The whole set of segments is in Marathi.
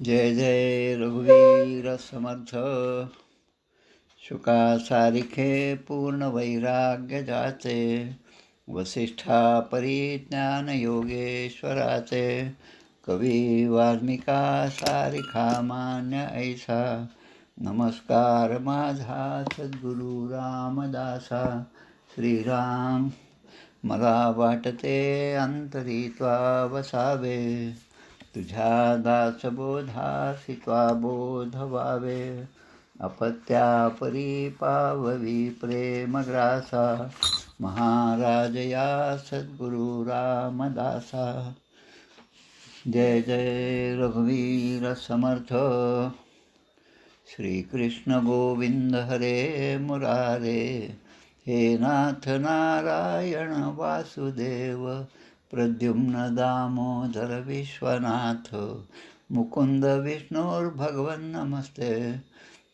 जय जय रघुवीर समर्थ. शुका सारिखे पूर्ण वैराग्य जाचे, वसिष्ठा परिज्ञान योगेश्वराचे. कवी वाल्मिका सारिखा मान्य ऐसा, नमस्कार माझा सद्गुरु रामदासा. श्रीराम मला वाटते अंतरित्वा वसावे, तुझ्या दासबोधासी त्वा बोध व्हावे. अपत्या परिपाववी प्रेमग्रासा, महाराज या सद्गुरु रामदासा. जय जय रघुवीर समर्थ. श्रीकृष्ण गोविंद हरे मुरारे, हे नाथ नारायण वासुदेव. प्रद्युम्न दामोदर विश्वनाथ, मुकुंद विष्णुर्भगवन् नमस्ते.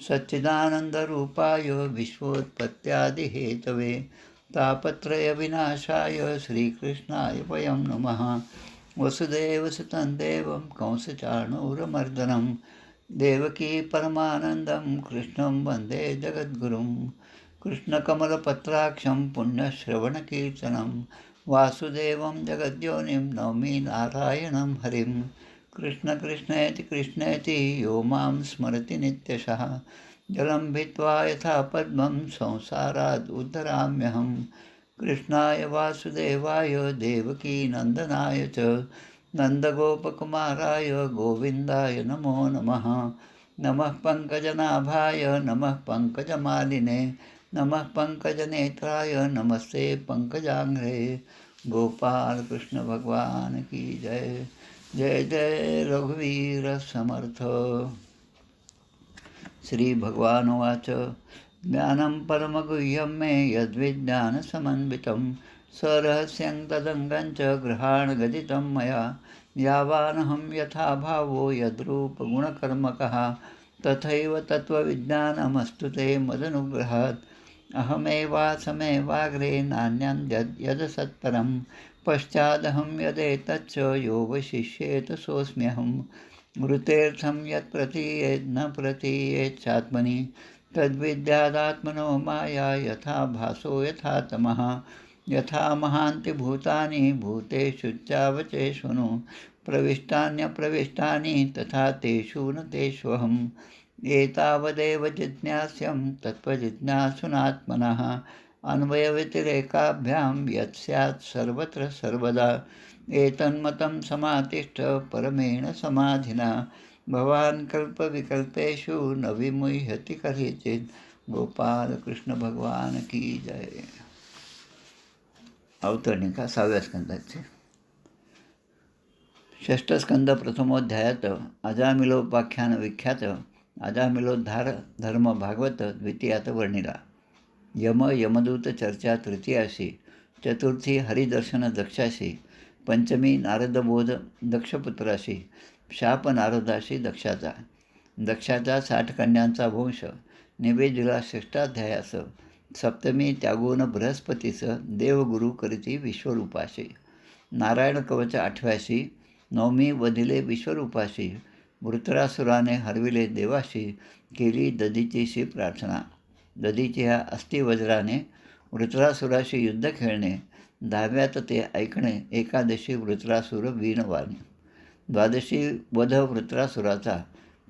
सच्चिदानन्दरूपाय विश्वोत्पत्त्यादिहेतवे, तापत्रयविनाशाय श्रीकृष्णाय वयं नमः. वसुदेवसुतं देवं कंसचाणूरमर्दनं, देवकी परमानन्दं कृष्णं वन्दे जगद्गुरुं. कृष्णकमलपत्राक्षं पुण्यश्रवणकीर्तनं, वासुदेवं जगद्योनिं नौमि नारायणं हरिं. कृष्ण कृष्णेति कृष्णेति यो मां स्मरति नित्यशः, जलं भित्त्वा यथा पद्मं संसारात् उद्धराम्यहं. कृष्णाय वासुदेवाय देवकीनन्दनाय च, नन्दगोपकुमाराय गोविन्दाय नमो नमः. नमः पङ्कजनाभाय नमः पङ्कजमालिने, नमः पङ्कजनेत्राय नमस्ते पङ्कजाङ्घ्रे. गोपाल कृष्ण भगवान की जय. जय जय रघुवीर समर्थ. श्री भगवानुवाच. ज्ञानं परमगुह्यं मे यद्विज्ञानसमन्वितं, सरहस्यं तदङ्गं च गृहाणगदितं मया. यावानहं यथा भावो यद्रूपगुणकर्मकः, तथैव तत्त्वविज्ञानमस्तु ते मदनुग्रहात्. अहमेवासमेवाग्रे नान्यं यदसत्परं, पश्चादहं यदेतच्च यो वशिष्येत सोऽस्म्यहं. मृतेऽर्थं यत् प्रतीयेत् न प्रतीयेच्छात्मनि, तद्विद्यादात्मनो माया यथा भासो यथा तमः. यथा महान्ति भूतानि भूतेषु चावचे शृणु, प्रविष्टान्यप्रविष्टानि तथा तेषु न तेष्वहम्. एतावदेव जिज्ञास्यं तत्त्वजिज्ञासुनात्मनः, अन्वयव्यतिरेकाभ्यां यत् स्यात् सर्वत्र सर्वदा. एतन्मतं समातिष्ठ परमेण समाधिना, भवान् कल्पविकल्पेषु न विमुह्यति कदाचित्. गोपाल कृष्ण भगवान की जय. अवतरणिका 6व्या स्कंदाचे. षष्ठस्कंद प्रथमोध्यायात अजामिलोपाख्यान विख्यात अजामिलोद्धार धर्म भागवत द्वितीयात वर्णिला. यमदूत चर्चा तृतीयाशी, चतुर्थी हरिदर्शन दक्षाशी, पंचमी नारदबोध दक्षपुत्राशी, शाप नारदाशी दक्षाचा 60 कन्यांचा वंश निवेदिला षष्ठाध्यायास. सप्तमी त्यागून बृहस्पतीस देवगुरु करीती विश्वरूपाशी. नारायण कवच 8व्याशी. नवमी वधिले विश्वरूपाशी. वृत्रासुराने हरविले देवाशी, केली दधीचीशी प्रार्थना. दधीच्या अस्थिवज्राने वृत्रासुराशी युद्ध खेळणे. 10व्यात ते ऐकणे. एकादशी वृत्रासुर वीणवाणी. द्वादशी वध वृत्रासुराचा.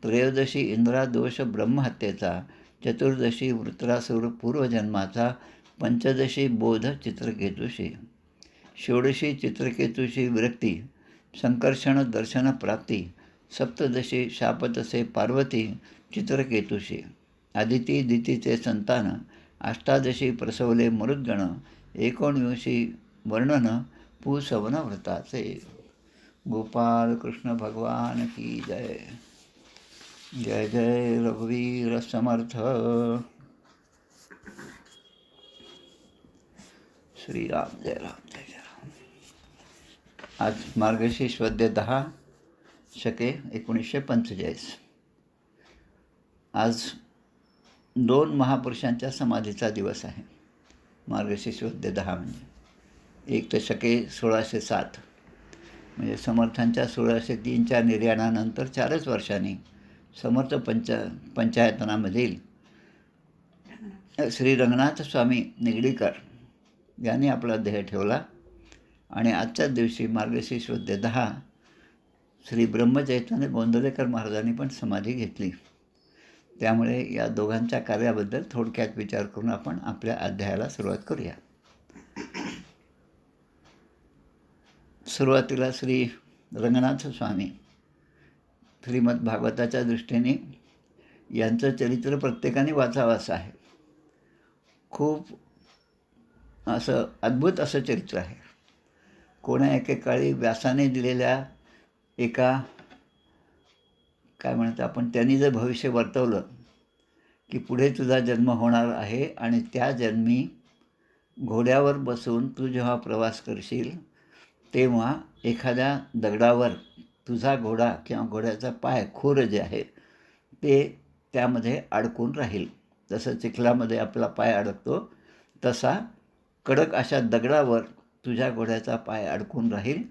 त्रयोदशी इंद्रादोष ब्रह्महत्येचा. चतुर्दशी वृत्रासुर पूर्वजन्माचा. पंचदशी बोध चित्रकेतुशी. षोडशी चित्रकेतुशी विरक्ती, संकर्षण दर्शन प्राप्ती. सप्तदशी शापतसे पार्वती चित्रकेतुशी. आदिती दितीचे संतान. अष्टादशी प्रसवले मरुद्गण. 19वी वर्णन पुसवन व्रताचे. गोपाल कृष्ण भगवान की जय. जय जय रघुवीर समर्थ. श्रीराम जय राम जय जय राम. आज मार्गशीर्ष वद्य 10 शके 1945. आज 2 महापुरुषांच्या समाधीचा दिवस आहे. मार्गशीर्ष वद्य 10 म्हणजे एक तर शके 1607 म्हणजे समर्थांच्या 1603च्या निर्याणानंतर 4च वर्षांनी समर्थ पंचायतनामधील श्री रंगनाथ स्वामी निगडीकर यांनी आपला देह ठेवला आणि आजच्याच दिवशी मार्गशीर्ष वद्य 10 श्री ब्रह्मचैतन्य गोंदवलेकर महाराजांनी पण समाधी घेतली. त्यामुळे या दोघांच्या कार्याबद्दल थोडक्यात विचार करून आपण आपल्या अध्यायाला सुरुवात करूया. सुरुवातीला श्री रंगनाथ स्वामी श्रीमद भागवताच्या दृष्टीने यांचं चरित्र प्रत्येकाने वाचावं असं आहे. खूप असं अद्भुत असं चरित्र आहे. कोण्या एकेकाळी व्यासाने दिलेल्या एका काय म्हणतो आपण, त्यांनी जर भविष्य वर्तवलं की पुढे तुझा जन्म होणार आहे आणि त्या जन्मी घोड्यावर बसून तू जेव्हा प्रवास करशील तेव्हा एखाद्या दगडावर तुझा घोडा किंवा घोड्याचा पाय खूर जे आहे ते त्यामध्ये अडकून राहील. जसं चिखलामध्ये आपला पाय अडकतो तसा कडक अशा दगडावर तुझ्या घोड्याचा पाय अडकून राहील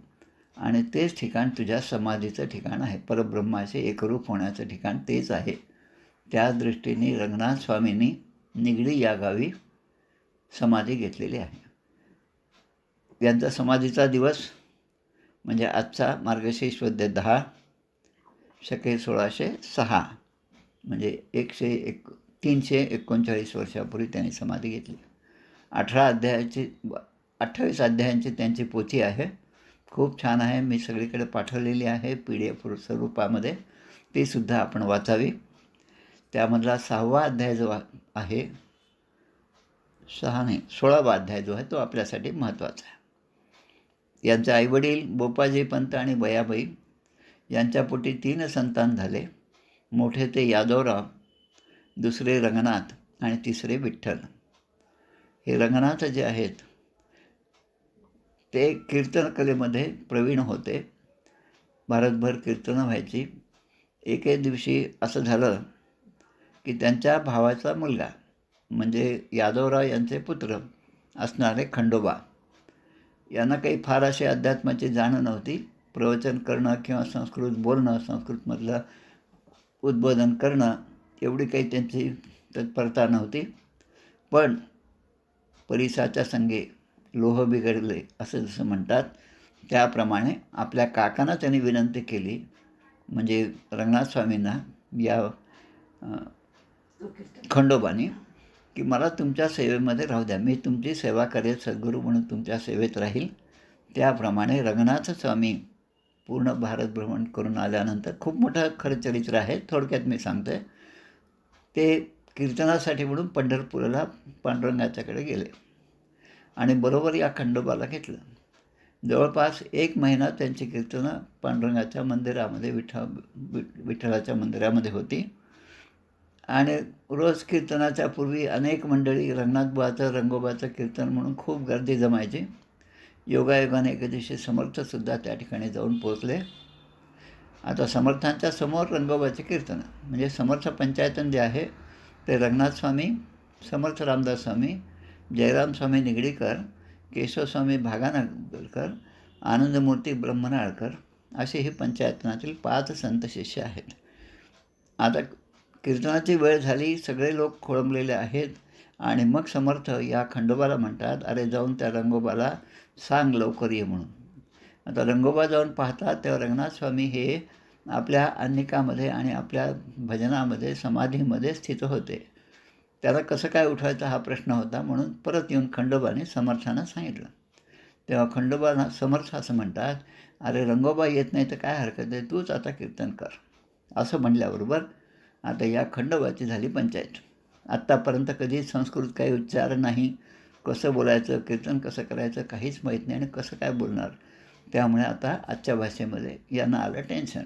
आणि तेच ठिकाण तुझ्या समाधीचं ठिकाण आहे. परब्रह्माचे एकरूप होण्याचं ठिकाण तेच आहे. त्या दृष्टीने रंगनाथ स्वामींनी निगडी या गावी समाधी घेतलेली आहे. यांचा समाधीचा दिवस म्हणजे आजचा मार्गशीर्ष वद्य 10 शके 1606 म्हणजे 339 वर्षापूर्वी त्यांनी समाधी घेतली. 28 अध्यायांची त्यांची पोथी आहे. खूप छान आहे. मी सगळीकडे पाठवलेली आहे PDF स्वरूपामध्ये. ती सुद्धा आपण वाचावी. त्यामधला 6वा अध्याय जो आहे 16वा अध्याय जो आहे तो आपल्यासाठी महत्त्वाचा आहे. यांचे आईवडील बोपाजी पंत आणि बयाबाई यांच्या पोटी 3 संतान झाले. मोठे ते यादवराव, दुसरे रंगनाथ आणि तिसरे विठ्ठल. हे रंगनाथ जे आहेत ते कीर्तनकलेमध्ये प्रवीण होते. भारतभर कीर्तनं व्हायची. एके दिवशी असं झालं की त्यांच्या भावाचा मुलगा म्हणजे यादवराव यांचे पुत्र असणारे खंडोबा यांना काही फार अशी अध्यात्माची जाण नव्हती. प्रवचन करणं किंवा संस्कृत बोलणं, संस्कृतमधलं उद्बोधन करणं एवढी काही त्यांची तत्परता नव्हती. पण परिसाच्या संगे लोह बिघडले असं जसं म्हणतात त्याप्रमाणे आपल्या काकांना त्यांनी विनंती केली, म्हणजे रंगनाथ स्वामींना या खंडोबानी, की मला तुमच्या सेवेमध्ये राहू द्या, मी तुमची सेवा करेल, सद्गुरू म्हणून तुमच्या सेवेत राहील. त्याप्रमाणे रंगनाथ स्वामी पूर्ण भारत भ्रमण करून आल्यानंतर खूप मोठं खरं चरित्र आहे, थोडक्यात मी सांगतो आहे. ते कीर्तनासाठी म्हणून पंढरपूरला पांडुरंगाच्याकडे गेले आणि बरोबर या खंडोबाला घेतलं. जवळपास 1 महिना त्यांची कीर्तनं पांडुरंगाच्या मंदिरामध्ये विठ्ठलाच्या मंदिरामध्ये होती. आणि रोज कीर्तनाच्या पूर्वी अनेक मंडळी रंगनाथबुवाचं रंगोबाचं कीर्तन म्हणून खूप गर्दी जमायची. योगायोगाने एके दिवशी समर्थसुद्धा त्या ठिकाणी जाऊन पोहोचले. आता समर्थांच्या समोर रंगोबाचे कीर्तन म्हणजे समर्थ पंचायतन जे आहे ते रंगनाथ स्वामी, समर्थ रामदास स्वामी, जयराम स्वामी निगडीकर, केशवस्वामी भागानगरकर, आनंदमूर्ती ब्रह्मनाळकर असे हे पंचायतनातील 5 संत शिष्य आहेत. आता कीर्तनाची वेळ झाली, सगळे लोक खोळंबलेले आहेत आणि मग समर्थ या खंडोबाला म्हणतात, अरे जाऊन त्या रंगोबाला सांग लवकर ये म्हणून. आता रंगोबा जाऊन पाहतात तेव्हा रंगनाथ स्वामी हे आपल्या अन्निकामध्ये आणि आपल्या भजनामध्ये समाधीमध्ये स्थित होते. त्याला कसं काय उठवायचा हा प्रश्न होता. म्हणून परत येऊन खंडोबाने समर्थांना सांगितलं. तेव्हा खंडोबाला समर्थ असं म्हणतात, अरे रंगोबा येत नाही तर काय हरकत आहे, तूच आता कीर्तन कर. असं म्हणल्याबरोबर आता या खंडोबाची झाली पंचायत. आत्तापर्यंत कधी संस्कृत काही उच्चार नाही, कसं बोलायचं, कीर्तन कसं करायचं काहीच माहीत नाही आणि कसं काय बोलणार. त्यामुळे आता आजच्या भाषेमध्ये यांना आलं टेन्शन.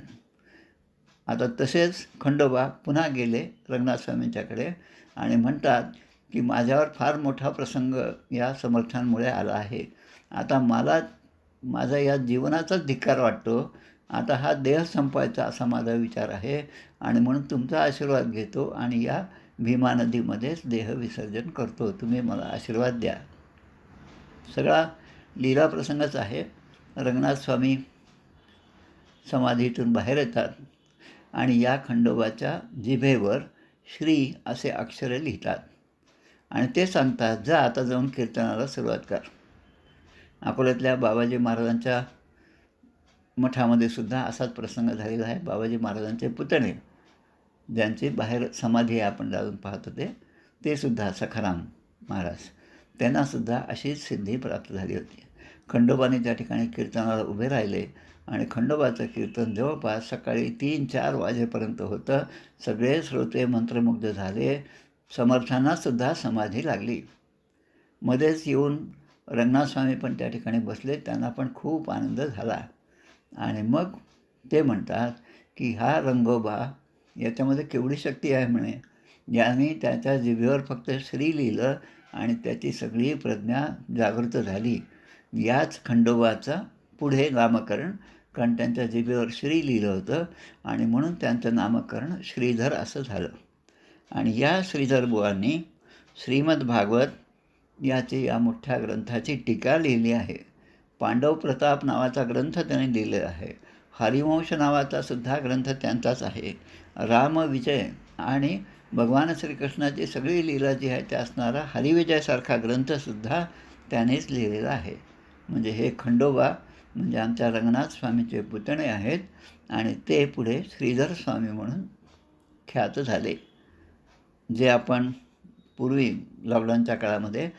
आता तसेच खंडोबा पुन्हा गेले रंगनाथ स्वामींच्याकडे आणि म्हणतात की माझ्यावर फार मोठा प्रसंग या समर्थांमुळे आला आहे. आता मला माझा या जीवनाचाच धिक्कार वाटतो. आता हा देह संपवायचा असा माझा विचार आहे आणि म्हणून तुमचा आशीर्वाद घेतो आणि या भीमा नदीमध्येच देह विसर्जन करतो. तुम्ही मला आशीर्वाद द्या. सगळा लीला प्रसंगच आहे. रंगनाथ स्वामी समाधीतून बाहेर येतात आणि या खंडोबाच्या जिभेवर श्री असे अक्षरे लिहितात आणि ते सांगतात, जा आता जाऊन कीर्तनाला सुरुवात कर. अकोल्यातल्या बाबाजी महाराजांच्या मठामध्ये सुद्धा असाच प्रसंग झालेला आहे. बाबाजी महाराजांचे पुतणे, ज्यांची बाहेर समाधी आपण जाऊन पाहत होते, ते सुद्धा सखाराम महाराज, त्यांनासुद्धा अशीच सिद्धी प्राप्त झाली होती. खंडोबाने त्या ठिकाणी कीर्तनाला उभे राहिले आणि खंडोबाचं कीर्तन जवळपास सकाळी 3-4 वाजेपर्यंत होतं. सगळे श्रोते मंत्रमुग्ध झाले. समर्थांनासुद्धा समाधी लागली. मध्येच येऊन रंगनाथस्वामी पण त्या ठिकाणी बसले. त्यांना पण खूप आनंद झाला आणि मग ते म्हणतात की हा रंगोबा, याच्यामध्ये केवढी शक्ती आहे म्हणे. ज्याने त्याच्या जिभेवर फक्त श्री लिहिलं आणि त्याची सगळी प्रज्ञा जागृत झाली. याच खंडोबाचं पुढे नामकरण, कारण त्यांच्या जिभेवर श्री लिहिलं होतं आणि म्हणून त्यांचं नामकरण श्रीधर असं झालं. आणि या श्रीधर बुवांनी श्रीमद भागवत या मोठ्या ग्रंथाची टीका लिहिली आहे. पांडव प्रताप नावाचा ग्रंथ त्याने लिहिलेला आहे. हरिवंश नावाचा सुद्धा ग्रंथ त्यांचाच आहे. रामविजय आणि भगवान श्रीकृष्णाची सगळी लीला जी आहे ते असणारा हरिविजयसारखा ग्रंथसुद्धा त्यानेच लिहिलेला आहे. म्हणजे हे खंडोबा म्हणजे आमच्या रंगनाथ स्वामीचे पुतणे आहेत आणि ते पुढे श्रीधर स्वामी म्हणून ख्यात झाले. जे आपण पूर्वी लॉकडाऊनच्या काळामध्ये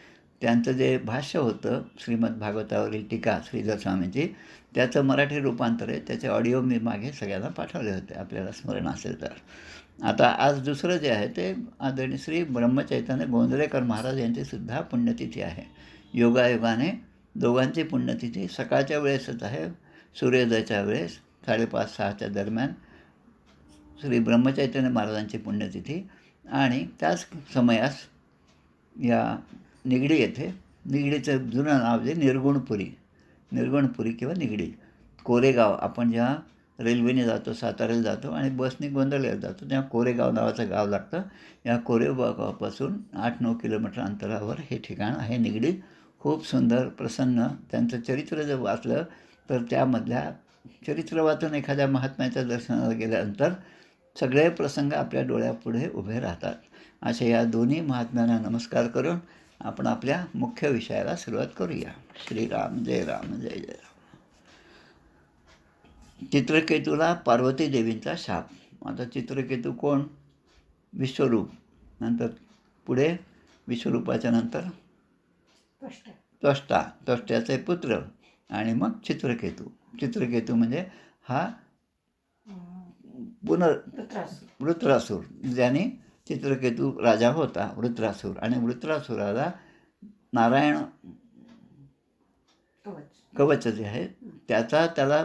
त्यांचं जे भाष्य होतं श्रीमद भागवतावरील टीका श्रीधर स्वामींची, त्याचं मराठी रूपांतर आहे. त्याचे ऑडिओ मी मागे सगळ्यांना पाठवले होते, आपल्याला स्मरण असेल तर. आता आज दुसरं जे आहे ते आदरणीय श्री ब्रह्मचैतन्य गोंधळेकर महाराज यांचीसुद्धा पुण्यतिथी आहे. योगायोगाने दोघांची पुण्यतिथी सकाळच्या वेळेसच आहे. सूर्योदयाच्या वेळेस 5:30-6च्या दरम्यान श्री ब्रह्मचैतन्य महाराजांची पुण्यतिथी आणि त्याच समयास या निगडी येथे, निगडीचं जुनं नाव जे निर्गुणपुरी किंवा निगडी, कोरेगाव. आपण जेव्हा रेल्वेने जातो, साताऱ्याला जातो आणि बसने गोंधळला जातो, तेव्हा कोरेगाव नावाचं गाव लागतं. या कोरेगावापासून 8-9 किलोमीटर अंतरावर हे ठिकाण आहे निगडी. खूप सुंदर, प्रसन्न. त्यांचं चरित्र जर वाचलं तर त्यामधल्या चरित्र वाचून एखाद्या महात्म्याच्या दर्शनाला गेल्यानंतर सगळे प्रसंग आपल्या डोळ्यापुढे उभे राहतात. अशा या दोन्ही महात्म्यांना नमस्कार करून आपण आपल्या मुख्य विषयाला सुरुवात करूया. श्रीराम, जय राम, जय जय राम. चित्रकेतूला पार्वती देवींचा शाप. आता चित्रकेतू कोण? विश्वरूप. नंतर पुढे विश्वरूपाच्या नंतर त्वष्ट्याचे पुत्र आणि मग चित्रकेतू म्हणजे हा वृत्रासूर, ज्याने चित्रकेतू राजा होता वृत्रासूर. आणि वृत्रासुराला नारायण कवच जे आहे त्याला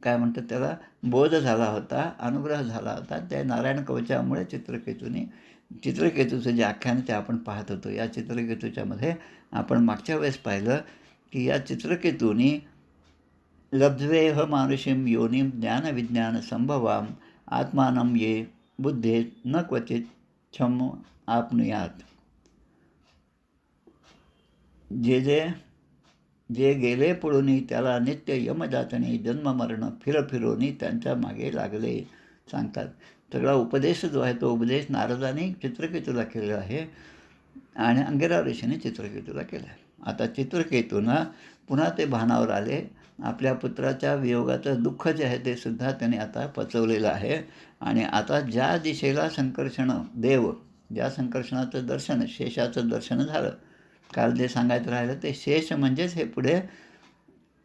काय म्हणतात, त्याला बोध झाला होता, अनुग्रह झाला होता. त्या नारायण कवचामुळे चित्रकेतूचं जे आख्यान ते आपण पाहत होतो. या चित्रकेतूच्यामध्ये आपण मागच्या वेळेस पाहिलं की या चित्रकेतूनी लब्ध्वेह मानुषीं योनिं ज्ञानविज्ञान संभवाम आत्मानं ये बुद्धेत न क्वचित छम आपनुयात. जे गेले पळूनी त्याला नित्य यमजातनी जन्ममरण फिरोनी त्यांच्या मागे लागले सांगतात. सगळा उपदेश जो आहे तो उपदेश नारदाने चित्रकेतूला केलेला आहे आणि अंगिरा ऋषीने चित्रकेतूला केला आहे. आता चित्रकेतूनं पुन्हा ते भानावर आले. आपल्या पुत्राच्या वियोगाचं दुःख जे आहे ते सुद्धा त्याने आता पचवलेलं आहे आणि आता ज्या दिशेला ज्या संकर्षणाचं दर्शन, शेषाचं दर्शन झालं, काल जे सांगायचं राहिलं ते शेष म्हणजेच हे पुढे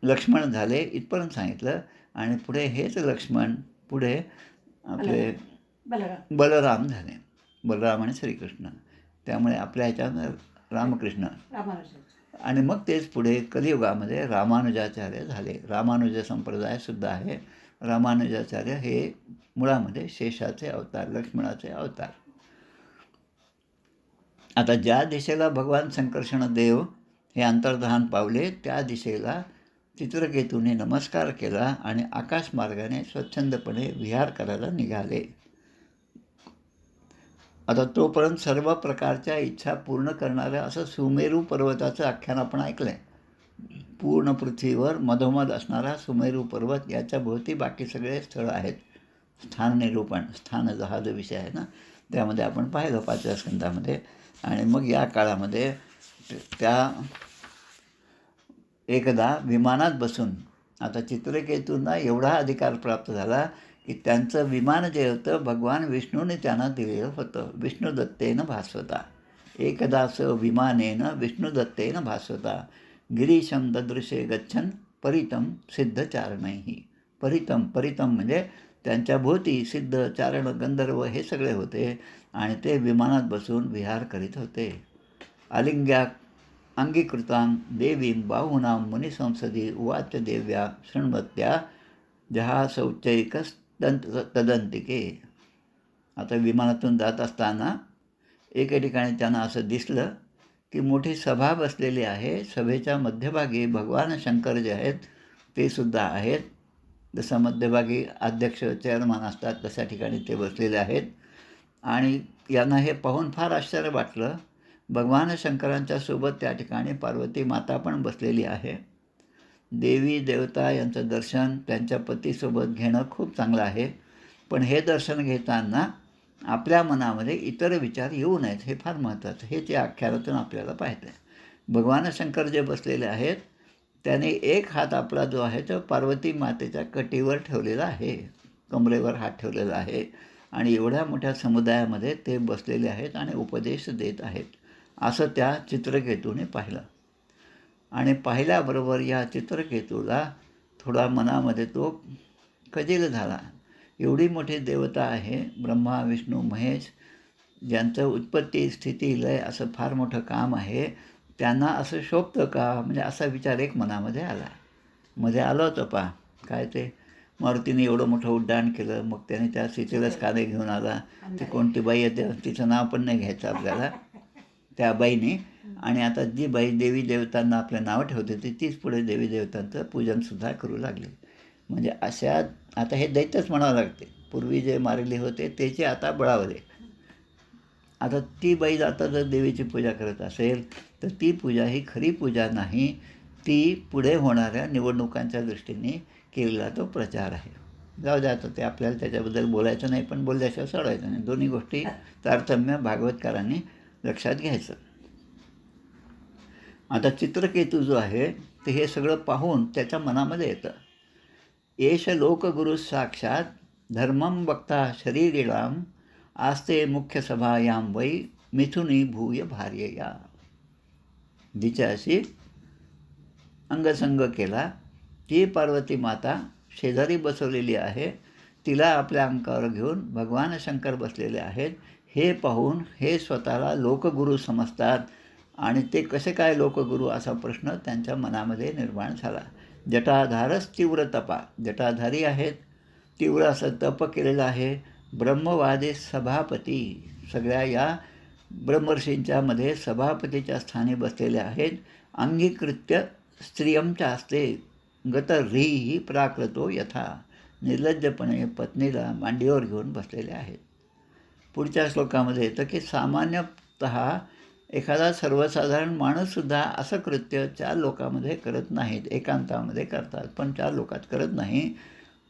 लक्ष्मण झाले इथपर्यंत सांगितलं. आणि पुढे हेच लक्ष्मण पुढे आपले बलराम झाले, बलराम आणि श्रीकृष्ण. त्यामुळे आपल्या ह्याच्यात रामकृष्ण आणि मग तेच पुढे कलियुगामध्ये रामानुजाचार्य झाले. रामानुज संप्रदायसुद्धा आहे. रामानुजाचार्य हे मुळामध्ये शेषाचे अवतार, लक्ष्मणाचे अवतार. आता ज्या दिशेला भगवान संकर्षण देव हे अंतर्धान पावले त्या दिशेला चित्रकेतूने नमस्कार केला आणि आकाशमार्गाने स्वच्छंदपणे विहार करायला निघाले. आता तोपर्यंत सर्व प्रकारच्या इच्छा पूर्ण करणाऱ्या असं सुमेरू पर्वताचं आख्यान आपण ऐकलं आहे. पूर्ण पृथ्वीवर मधोमध असणारा सुमेरू पर्वत, याच्या भोवती बाकी सगळे स्थळं आहेत. स्थान निरूपण, स्थान हा जो विषय आहे ना, त्यामध्ये आपण पाहिलं 5व्या स्कंदामध्ये. आणि मग या काळामध्ये त्या एकदा विमानात बसून, आता चित्रकेतूंना एवढा अधिकार प्राप्त झाला की त्यांचं विमान जे होतं भगवान विष्णूने त्यांना दिलेलं होतं. विष्णुदत्तेन भास्वता, एकदास विमानेन विष्णुदत्तेन भास्वता, गिरीशं ददृशे गच्छन परितं सिद्धचारणैः. परितं म्हणजे त्यांच्या भोवती सिद्ध, चारण, गंधर्व हे सगळे होते आणि ते विमानात बसून विहार करीत होते. आलिंग्या अंगीकृतां देवीं बाहूनां मुनिसंसदी उवाच देव्या शृण्वत्या तदंतिके. आता विमानातून जात असताना एके ठिकाणी त्यांना असं दिसलं की मोठी सभा बसलेली आहे. सभेच्या मध्यभागी भगवान शंकर जे आहेत ते सुद्धा आहेत. जसं मध्यभागी अध्यक्ष, चेअरमन असतात तशा ठिकाणी ते बसलेले आहेत. आणि यांना हे पाहून फार आश्चर्य वाटलं. भगवान शंकरांच्या सोबत त्या ठिकाणी पार्वती माता पण बसलेली आहे. देवी देवता यांचं दर्शन त्यांच्या पतीसोबत घेणं खूप चांगलं आहे, पण हे दर्शन घेताना आपल्या मनामध्ये इतर विचार येऊ नयेत, हे फार महत्त्वाचं. हे त्या आख्यानातून आपल्याला पाहतं आहे. भगवान शंकर जे बसलेले आहेत त्याने एक हात आपला जो आहे तो पार्वती मातेच्या कटीवर ठेवलेला आहे, कमरेवर हात ठेवलेला आहे. आणि एवढ्या मोठ्या समुदायामध्ये ते बसलेले आहेत आणि उपदेश देत आहेत, असं त्या चित्रकेतूने पाहिलं. आणि पाहिल्याबरोबर या चित्रकेतूला थोडा मनामध्ये तो खजील झाला. एवढी मोठी देवता आहे, ब्रह्मा विष्णू महेश, ज्यांचं उत्पत्ती स्थिती लय असं फार मोठं काम आहे, त्यांना असं शोभतं का, म्हणजे असा विचार एक मनामध्ये आला. मध्ये आलं होतं पहा, काय ते मारुतीने एवढं मोठं उड्डाण केलं, मग त्याने त्या सीतेलाच काने घेऊन आला. ती कोणती बाई आहे, तिचं नाव पण नाही घ्यायचं आपल्याला, त्या बाईने. आणि आता जी बाई देवी देवतांना आपलं नाव ठेवते ती तीच पुढे देवी देवतांचं पूजनसुद्धा करू लागली. म्हणजे अशा, आता हे दैत्यच म्हणावं लागते, पूर्वी जे मारले होते त्याचे आता बळावले. आता ती बाई आता जर देवीची पूजा करत असेल तर ती पूजा ही खरी पूजा नाही, ती पुढे होणाऱ्या निवडणुकांच्या दृष्टीने केलेला तो प्रचार आहे. जाऊ द्या, आता ते आपल्याला त्याच्याबद्दल बोलायचं नाही, पण बोलल्याशिवाय सोडायचं नाही. दोन्ही गोष्टी तारतम्य भागवतकारांनी लक्षात घ्यायचं. आता चित्रकेतू जो आहे ते हे सगळं पाहून त्याच्या मनामध्ये येतं. एष लोकगुरु साक्षात धर्मं वक्ता शरीरिणां आस्ते मुख्य सभायां वै मिथुनी भूय भार्यया. जिच्याशी अंगसंग केला, ती पार्वती माता शेजारी बसवलेली आहे, तिला आपल्या अंकावर घेऊन भगवान शंकर बसलेले आहेत. हे पाहून हे स्वतःला लोकगुरू समजतात. आणि ते कसे काय लोकगुरू, असा प्रश्न त्यांच्या मनामध्ये निर्माण झाला. जटाधारच तीव्र तपा, जटाधारी आहेत, तीव्र असं तप केलेलं आहे. ब्रह्मवादी सभापती, सगळ्या या ब्रह्मर्षींच्या मध्ये सभापतीच्या स्थानी बसलेले आहेत. अंगीकृत्य स्त्रियमच्या असते गत ह्रीही प्राकृतो यथा, निर्लज्जपणे पत्नीला मांडीवर घेऊन बसलेले आहेत. पुढच्या श्लोकामध्ये येतं की सामान्यतः एखादा सर्वसाधारण माणूससुद्धा असं कृत्य 4 लोकांमध्ये करत नाहीत, एकांतामध्ये करतात, पण 4 लोकात करत नाही.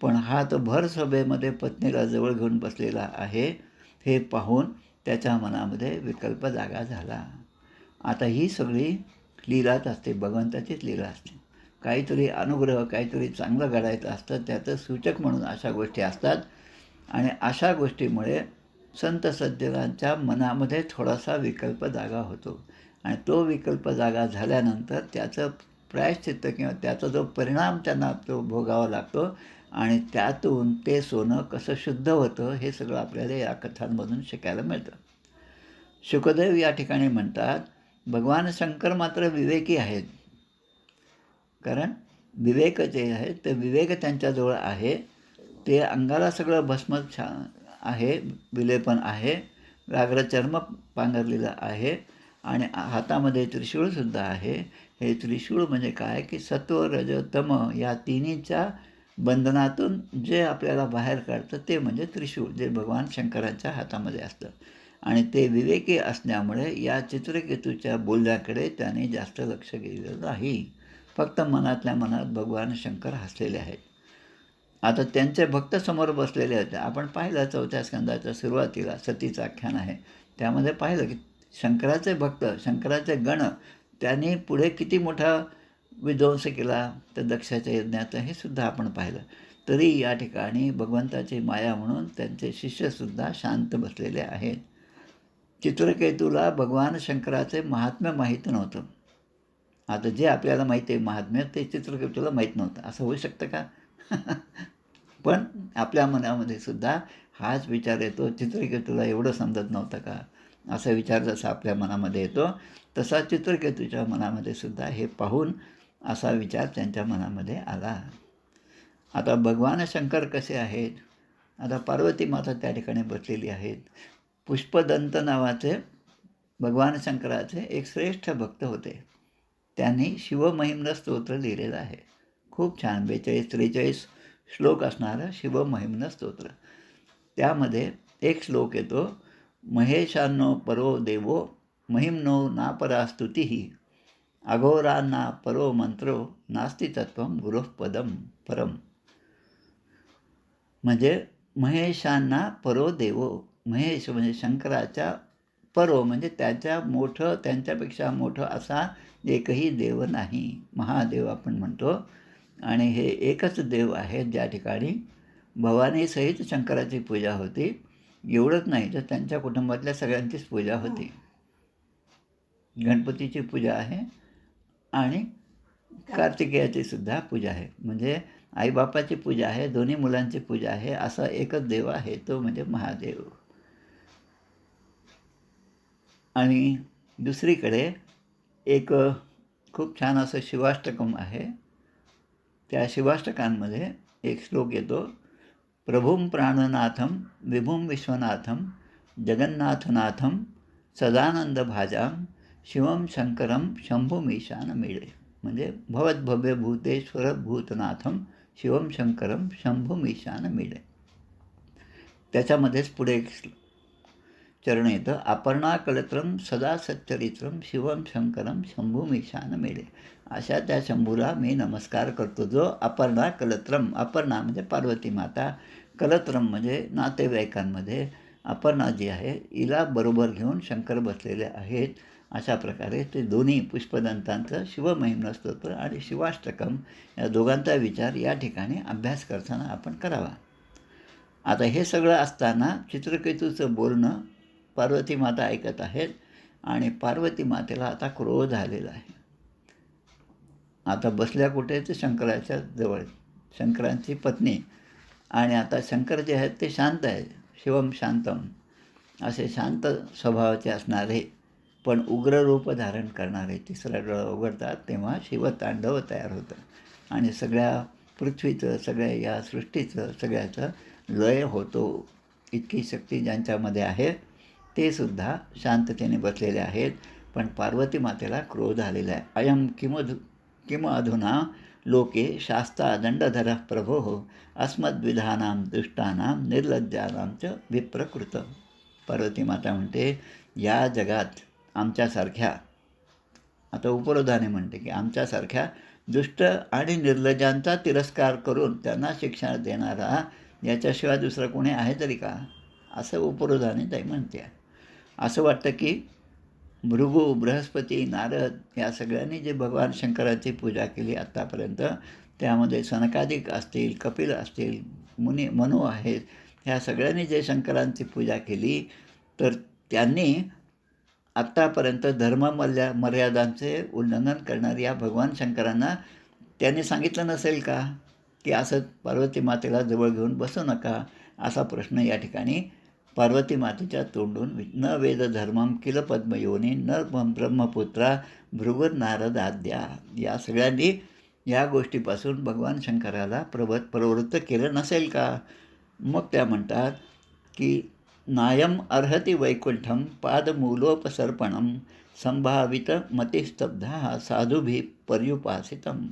पण हा तो भर सभेमध्ये पत्नीला जवळ घेऊन बसलेला आहे, हे पाहून त्याच्या मनामध्ये विकल्प जागा झाला. आता ही सगळी लीलाच असते, भगवंताचीच लीला असते. काहीतरी अनुग्रह, काहीतरी चांगलं घडायचं असतं, त्याचं सूचक म्हणून अशा गोष्टी असतात. आणि अशा गोष्टीमुळे संत सज्जनांच्या मनामध्ये थोडासा विकल्प जागा होतो. आणि तो विकल्प जागा झाल्यानंतर त्याचं प्रायश्चित्त किंवा त्याचा जो परिणाम त्यांना तो भोगावा लागतो. आणि त्यातून ते सोनं कसं शुद्ध होतं हे सगळं आपल्याला या कथांमधून शिकायला मिळतं. शुकदेव या ठिकाणी म्हणतात, भगवान शंकर मात्र विवेकी आहेत, कारण विवेक जे आहे ते विवेक त्यांच्याजवळ आहे. ते अंगाला सगळं भस्म आहे, विलेपन आहे, व्याघ्र चर्म पांघरलेलं आहे आणि हातामध्ये त्रिशूळसुद्धा आहे. हे त्रिशूळ म्हणजे काय की सत्व रज तम या तिन्हीच्या बंधनातून जे आपल्याला बाहेर काढतं ते म्हणजे त्रिशूळ, जे भगवान शंकरांच्या हातामध्ये असतं. आणि ते विवेकी असल्यामुळे या चित्रकेतूच्या बोलण्याकडे त्याने जास्त लक्ष गेलेलं नाही. फक्त मनातल्या मनात भगवान शंकर हसलेले आहेत. आता त्यांचे भक्त समोर बसलेले होते. आपण पाहिलं 4थ्या स्कंदाच्या सुरुवातीला सतीचं आख्यान आहे. त्यामध्ये पाहिलं की शंकराचे भक्त, शंकराचे गण त्यांनी पुढे किती मोठा विध्वंस केला तर दक्षाच्या यज्ञाचं हे सुद्धा आपण पाहिलं. तरी या ठिकाणी भगवंताची माया म्हणून त्यांचे शिष्यसुद्धा शांत बसलेले आहेत. चित्रकेतूला भगवान शंकराचे महात्म्य माहीत नव्हतं. आता जे आपल्याला माहिती आहे महात्म्य ते चित्रकेतूला माहीत नव्हतं. असं होऊ शकतं का? पण आपल्या मनामध्ये सुद्धा हाच विचार येतो, चित्रकेतूला एवढं समजत नव्हतं का? असा विचार जसा आपल्या मनामध्ये येतो तसा चित्रकेतूच्या मनामध्ये सुद्धा हे पाहून असा विचार त्यांच्या मनामध्ये आला. आता भगवान शंकर कसे आहेत? आता पार्वती माता त्या ठिकाणी बसलेली आहेत. पुष्पदंत नावाचे भगवान शंकराचे एक श्रेष्ठ भक्त होते. त्यांनी शिवमहिम्न स्तोत्र लिहिलेलं आहे. खूप छान 42-43 श्लोक असणारं शिवमहिम्न स्तोत्र. त्यामध्ये एक श्लोक येतो, महेशानो परो देवो महिम्नो नापरास्तुतिः अघोरांना परो मंत्रो नास्ति तत्वं गुरुः पदम परम. म्हणजे महेशांना परो देवो, महेश म्हणजे शंकराच्या, परो म्हणजे त्याच्या मोठं, त्यांच्यापेक्षा मोठं असा एकही देव नाही. महादेव आपण म्हणतो. आणि हे एकच देव आहेत ज्या ठिकाणी भवानीसहित शंकराची पूजा होती. एवढंच नाही तर त्यांच्या कुटुंबातल्या सगळ्यांचीच पूजा होती. गणपतीची पूजा आहे आणि कार्तिकेयाची सुद्धा पूजा आहे. म्हणजे आईबापाची पूजा आहे, दोन्ही मुलांची पूजा आहे. असा एकच देव आहे, तो म्हणजे महादेव. आणि दुसरीकडे एक खूप छान असं शिवाष्टकम आहे. त्या शिवाष्टकांमध्ये एक श्लोक येतो, प्रभुं प्राणनाथम विभुं विश्वनाथम जगन्नाथनाथम सदानंद भाजाम शिवम शंकरम शंभुमीशान मिळे. म्हणजे भवद्भव्य भूतेश्वर भूतनाथम शिवम शंकरम शंभुमीशान मिळे. त्याच्यामध्येच पुढे एक चरण येतं, अपर्णा कलत्रम सदा सच्चरित्रम शिवम शंकरम शंभुमीशान मिळे. अशा त्या शंभूला मी नमस्कार करतो, जो अपर्णा कलत्रम, अपर्णा म्हणजे पार्वती माता, कलत्रम म्हणजे नातेवाईकांमध्ये अपर्णा जी आहे हिला बरोबर घेऊन शंकर बसलेले आहेत. अशा प्रकारे ते दोन्ही पुष्पदंतांचं शिवमहिम्न स्तोत्र आणि शिवाष्टकम या दोघांचा विचार या ठिकाणी अभ्यास करताना आपण करावा. आता हे सगळं असताना चित्रकेतूचं बोलणं पार्वती माता ऐकत आहेत आणि पार्वती मातेला आता क्रोध आलेला आहे. आता बसल्या कुठे तर शंकराच्या जवळ, शंकरांची पत्नी. आणि आता शंकर जे आहेत ते शांत आहेत, शिवम शांतम असे शांत स्वभावाचे असणारे पण उग्र रूप धारण करणारे. तिसरा डोळा उघडतात तेव्हा शिवतांडव तयार होतं आणि सगळ्या पृथ्वीचं, सगळ्या या सृष्टीचं, सगळ्याचं लय होतो. इतकी शक्ती ज्यांच्यामध्ये आहे ते सुद्धा शांततेने बसलेले आहेत. पण पार्वती मातेला क्रोध आलेला आहे. अयम किम अधुना लोके शास्ता दंडधरः प्रभो अस्मद्विधानां दुष्टानां निर्लज्जानां च विप्रकृत. पार्वती माता म्हणते, या जगात आमच्यासारख्या, आता उपरोधाने म्हणते की आमच्यासारख्या दुष्ट आणि निर्लज्जांचा तिरस्कार करून त्यांना शिक्षा देणारा याच्याशिवाय दुसरं कोणी आहे तरी का, असं उपरोधाने ताई म्हणते. असं वाटतं की भृगू, बृहस्पती, नारद या सगळ्यांनी जे भगवान शंकराची पूजा केली आत्तापर्यंत, त्यामध्ये सनकादिक असतील, कपिल असतील, मनु आहेत, ह्या सगळ्यांनी जे शंकरांची पूजा केली तर त्यांनी आत्तापर्यंत मर्यादांचे उल्लंघन करणाऱ्या या भगवान शंकरांना त्यांनी सांगितलं नसेल का की असं पार्वती मातेला जवळ घेऊन बसू नका. असा प्रश्न या ठिकाणी पार्वती मातेच्या तोंडून न वेद धर्मम किल पद्मयोनी न ब्रह्मपुत्रा भृगुर नारद आद्या, या सगळ्यांनी या गोष्टीपासून भगवान शंकराला प्रवृत्त केलं नसेल का. मग त्या म्हणतात की नायम अर्हति वैकुंठम पादमूलोपसर्पणम संभावित मतिस्तब्धा साधुभी पर्युपासितम.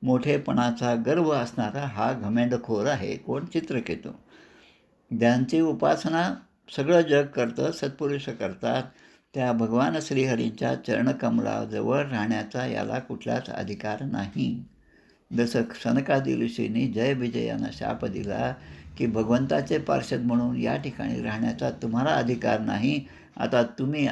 मोठेपणाचा गर्व असणारा हा घमेंडखोर आहे कोण, चित्रकेतू. ज्यांची उपासना सगळं जग करतं, सत्पुरुष करतात, त्या भगवान श्रीहरींच्या चरणकमलाजवळ राहण्याचा याला कुठलाच अधिकार नाही. जसं सनकादी ऋषींनी जय विजयानं शाप दिला की भगवंताचे पार्षद म्हणून या ठिकाणी राहण्याचा तुम्हाला अधिकार नाही, आता तुम्ही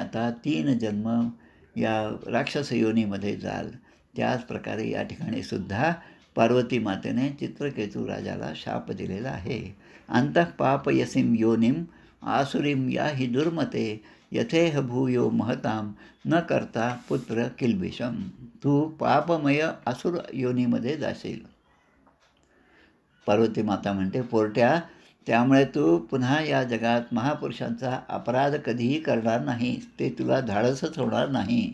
3 जन्म या राक्षस योनीमध्ये जाल. त्याच प्रकारे या ठिकाणी सुद्धा पार्वती मातेने चित्रकेतू राजाला शाप दिलेला आहे. अंतः पापयसीम योनिम आसुरीम या हि दुर्मते यथेह भूयो महताम न करता पुत्र किल्बिषम. तू पापमय असुर योनीमध्ये जाशील. पार्वती माता म्हणते, पोरट्या, त्यामुळे तू पुन्हा या जगात महापुरुषांचा अपराध कधीही करणार नाही, ते तुला धाडसच होणार नाही,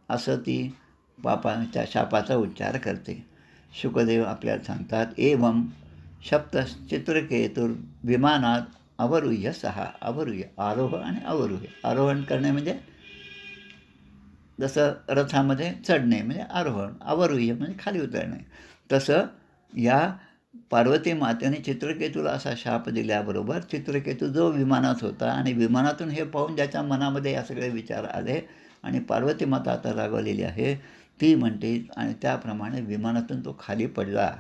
असं ती पापाच्या शापाचा उच्चार करते. शुकदेव आपल्याला सांगतात, एवं शप्त चित्रकेतुर्विमानात अवरुह्य सहा. अवरुह्य आरोह आणि अवरुह्य. आरोहण करणे म्हणजे जसं रथामध्ये चढणे म्हणजे आरोहण, अवरुह्य म्हणजे खाली उतरणे. तसं या पार्वती मातेने चित्रकेतूला असा शाप दिल्याबरोबर चित्रकेतू जो विमानात होता आणि विमानातून हे पाहून ज्याच्या मनामध्ये या सगळे विचार आले आणि पार्वती माता आता रागवलेली आहे, ती म्हणते आणि त्याप्रमाणे विमानातून तो खाली पडला.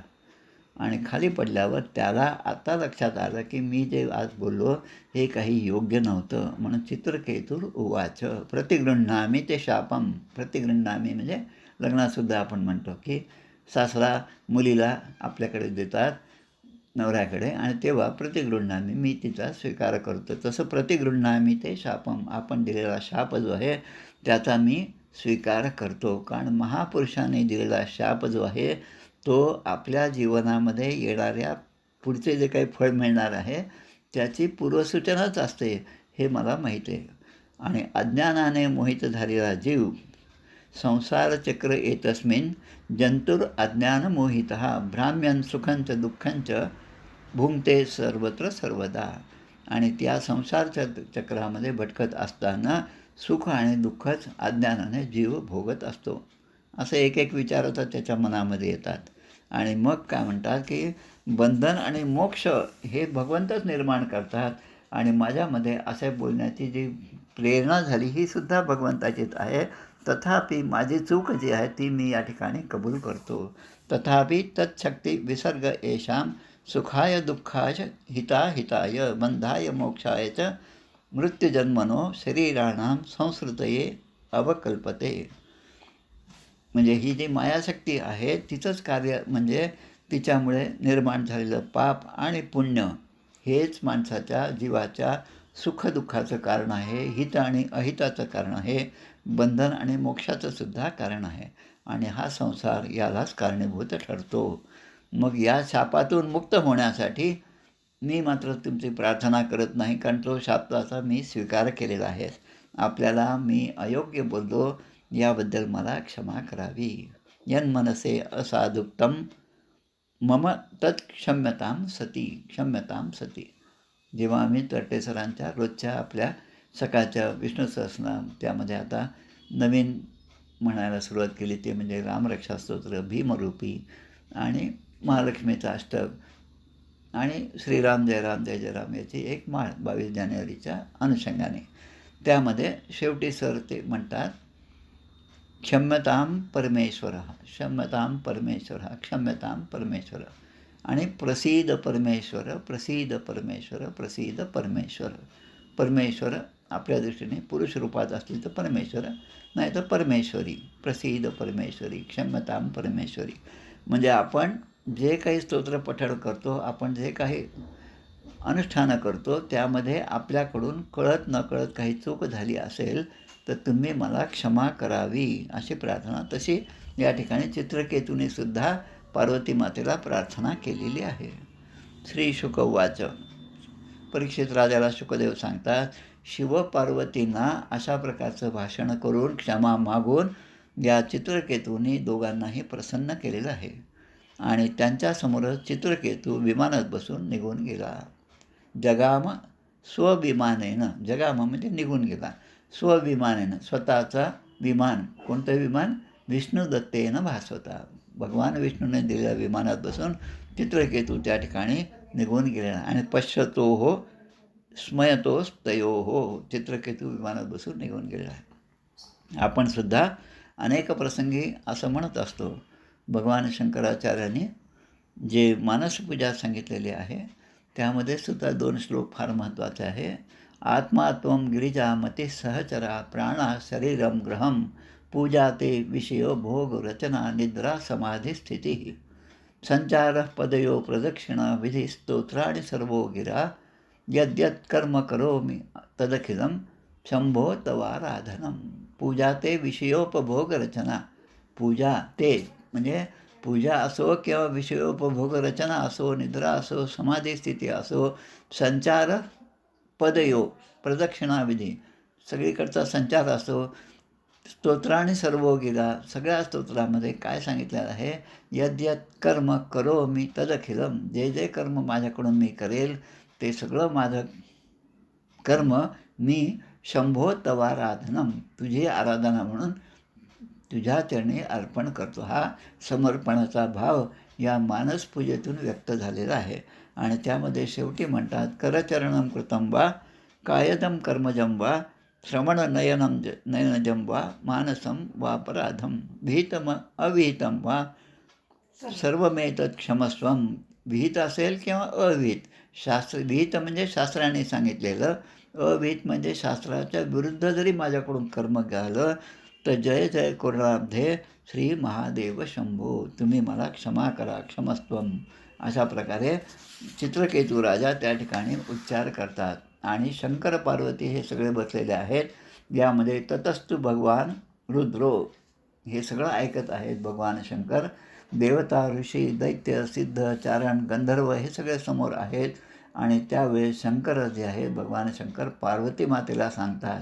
आणि खाली पडल्यावर त्याला आता लक्षात आलं की मी जे आज बोललो हे काही योग्य नव्हतं. म्हणून चित्रकेतुर उवाच प्रतिगृह्णामी ते शापम. प्रतिगृह्णामी म्हणजे लग्नातसुद्धा आपण म्हणतो की सासरा मुलीला आपल्याकडे देतात नवऱ्याकडे आणि तेव्हा प्रतिगृह्णामी मी तिचा स्वीकार करतो. तसं प्रतिगृह्णामी ते शापम, आपण दिलेला शाप जो आहे त्याचा मी स्वीकार करतो. कारण महापुरुषांनी दिलेला शाप जो आहे तो आपल्या जीवनामध्ये येणाऱ्या पुढचे जे काही फळ मिळणार आहे त्याची पूर्वसूचनाच असते, हे मला माहीत आहे. आणि अज्ञानाने मोहित झालेला जीव संसारचक्र एतस्मिन् जंतुर अज्ञान मोहित भ्राम्यन सुखंच दुःखंच भुंगते सर्वत्र सर्वदा. आणि त्या संसार चक्रामध्ये भटकत असताना सुख आणि दुःखच अज्ञानाने जीव भोगत असतो. असे एक एक विचार आता त्याच्या मनामध्ये येतात. आणि मग काय म्हणतात की बंधन आणि मोक्ष हे भगवंतच निर्माण करतात आणि माझ्यामध्ये असे बोलण्याची जी प्रेरणा झाली ही सुद्धा भगवंताचीच आहे. तथापि माझी चूक जी आहे ती मी या ठिकाणी कबूल करतो. तथापि तत्शक्ती विसर्ग येषां सुखाय दुःखाय हिताय बंधाय मोक्षाय च मृत्युजन्मनो शरीराणां संसृतये अवकल्पते. म्हणजे ही जी मायाशक्ती आहे तिचंच कार्य म्हणजे तिच्यामुळे निर्माण झालेलं पाप आणि पुण्य हेच माणसाच्या जीवाच्या सुखदुःखाचं कारण आहे, हित आणि अहिताचं कारण आहे, बंधन आणि मोक्षाचं सुद्धा कारण आहे. आणि हा संसार यालाच कारणीभूत ठरतो. मग या शापातून मुक्त होण्यासाठी मी मात्र तुमची प्रार्थना करत नाही, कारण तो शापाचा मी स्वीकार केलेला आहे. आपल्याला मी अयोग्य बोललो याबद्दल मला क्षमा करावी. यन्मनसे असाधुक्तम मम तत्क्षम्यतां सती. क्षम्यतां सती. जेव्हा आम्ही तरटे सरांच्या रोजच्या आपल्या सकाळच्या विष्णू सहस्रनाम त्यामध्ये आता नवीन म्हणायला सुरुवात केली ते म्हणजे रामरक्षा स्तोत्र, भीमरूपी आणि महालक्ष्मीचा अष्टक आणि श्रीराम जय राम जय जय राम याची एक माळ 22 जानेवारीच्या अनुषंगाने. त्यामध्ये शेवटी सर ते म्हणतात क्षम्यतां परमेश्वर, क्षम्यतां परमेश्वर, क्षम्यतां परमेश्वर आणि प्रसीद परमेश्वर, प्रसीद परमेश्वर, प्रसीद परमेश्वर. परमेश्वर आपल्या दृष्टीने पुरुष रूपात असतील तर परमेश्वर, नाही तर परमेश्वरी. प्रसीद परमेश्वरी, क्षम्यतां परमेश्वरी. म्हणजे आपण जे काही स्तोत्र पठण करतो, आपण जे काही अनुष्ठानं करतो त्यामध्ये आपल्याकडून कळत नकळत काही चूक झाली असेल तर तुम्ही मला क्षमा करावी अशी प्रार्थना. तशी या ठिकाणी चित्रकेतूने सुद्धा पार्वती मातेला प्रार्थना केलेली आहे. श्री शुक उवाच. परीक्षित राजाला शुकदेव सांगतात, शिवपार्वतींना अशा प्रकारचं भाषण करून क्षमा मागून या चित्रकेतूने दोघांनाही प्रसन्न केलेलं आहे. आणि त्यांच्यासमोरच चित्रकेतू विमानात बसून निघून गेला. जगाम स्वविमानेनं, जगाम म्हणजे निघून गेला, स्वविमानेनं स्वतःचा विमान. कोणतं विमान? विष्णुदत्तेनं भासवता. भगवान विष्णूने दिलेल्या विमानात बसून चित्रकेतू त्या ठिकाणी निघून गेलेला. आणि पश्यतो हो स्मयतोस्तयोः चित्रकेतू विमानात बसून निघून गेलेला आहे. आपण सुद्धा अनेक प्रसंगी असं म्हणत असतो. भगवान शंकराचार्यांनी जे मानसपूजा सांगितलेली आहे त्यामध्ये सुद्धा 2 श्लोक फार महत्त्वाचे आहे. आत्मा त्वं गिरिजा मती सहचरा प्राणा शरीरम ग्रहम पूजा ते विषयो भोग रचना निद्रा समाधी स्थिती संचार पदयो प्रदक्षिणा विधी स्तोत्राणि सर्वो गिरा यद्यत् कर्म करोमि तदखिलं शंभो तवाराधनम. पूजा ते विषयोपभोग रचना. पूजा ते म्हणजे पूजा असो किंवा विषयोपभोग रचना असो, निद्रा असो, समाधी स्थिती असो, संचार पदयोग प्रदक्षिणाविधी सगळीकडचा संचार असो, स्तोत्राने सर्व गिरा सगळ्या स्तोत्रामध्ये काय सांगितलेलं आहे, यद्यत् कर्म करो मी तदखिलम. जे जे कर्म माझ्याकडून मी करेल ते सगळं माझं कर्म मी शंभो तवाराधनम तुझी आराधना म्हणून तुझ्या चरणी अर्पण करतो. हा समर्पणाचा भाव या मानसपूजेतून व्यक्त झालेला आहे. आणि त्यामध्ये शेवटी म्हणतात करचरणम कृतं वा कायदम कर्मजं वा नयनजं वा मानसं वापराधम विहितम अविहितं वा सर्वमेतत् क्षमस्वम. विहित असेल किंवा अविहित. विहित म्हणजे शास्त्राने सांगितलेलं, अविहित म्हणजे शास्त्राच्या विरुद्ध जरी माझ्याकडून कर्म झालं तर जय जय करुणाब्धे श्री महादेव शंभो तुम्ही मला क्षमा करा क्षमस्वम. अशा प्रकारे चित्रकेतू राजा त्या ठिकाणी उच्चार करतात. आणि शंकर पार्वती हे सगळे बसलेले आहेत. यामध्ये ततस्तु भगवान रुद्रो हे सगळं ऐकत आहेत. भगवान शंकर देवता ऋषी दैत्य सिद्ध चारण गंधर्व हे सगळे समोर आहेत. आणि त्यावेळेस शंकर जे आहेत भगवान शंकर पार्वती मातेला सांगतात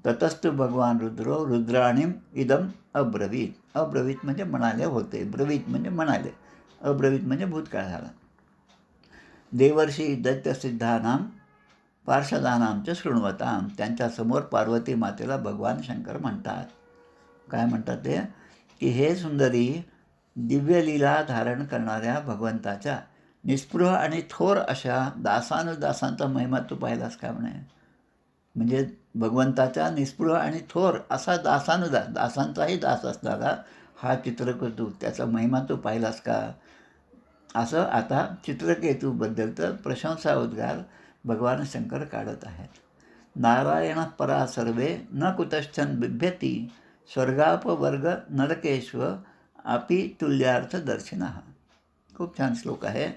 ततस्तु भगवान रुद्रो रुद्राणीम इदम अब्रवीत. अब्रवीत म्हणजे म्हणाले होते, ब्रवीत म्हणजे म्हणाले, अब्रवीत म्हणजे भूतकाळ झाला. देवर्षी दैत्यसिद्धानां पार्षदानांचं शृण्वतां. त्यांच्यासमोर पार्वती मातेला भगवान शंकर म्हणतात. काय म्हणतात ते, की हे सुंदरी दिव्यलीला धारण करणाऱ्या भगवंताच्या निस्पृह आणि थोर अशा दासानुदासांचा महिमा तू पाहिलास का म्हणे. म्हणजे भगवंताच्या निस्पृह आणि थोर असा दासांचाही दास असणारा हा चित्रकेतू त्याचा महिमा तू पाहिलास का. असं आता चित्रकेतूबद्दलचं प्रशंसा उद्गार भगवान शंकर काढत आहेत. नारायण परा सर्वे न कुतश्चन बिभ्यती स्वर्गापवर्ग नरकेश्व अपि तुल्यार्थ दर्शिना. खूप छान श्लोक आहे.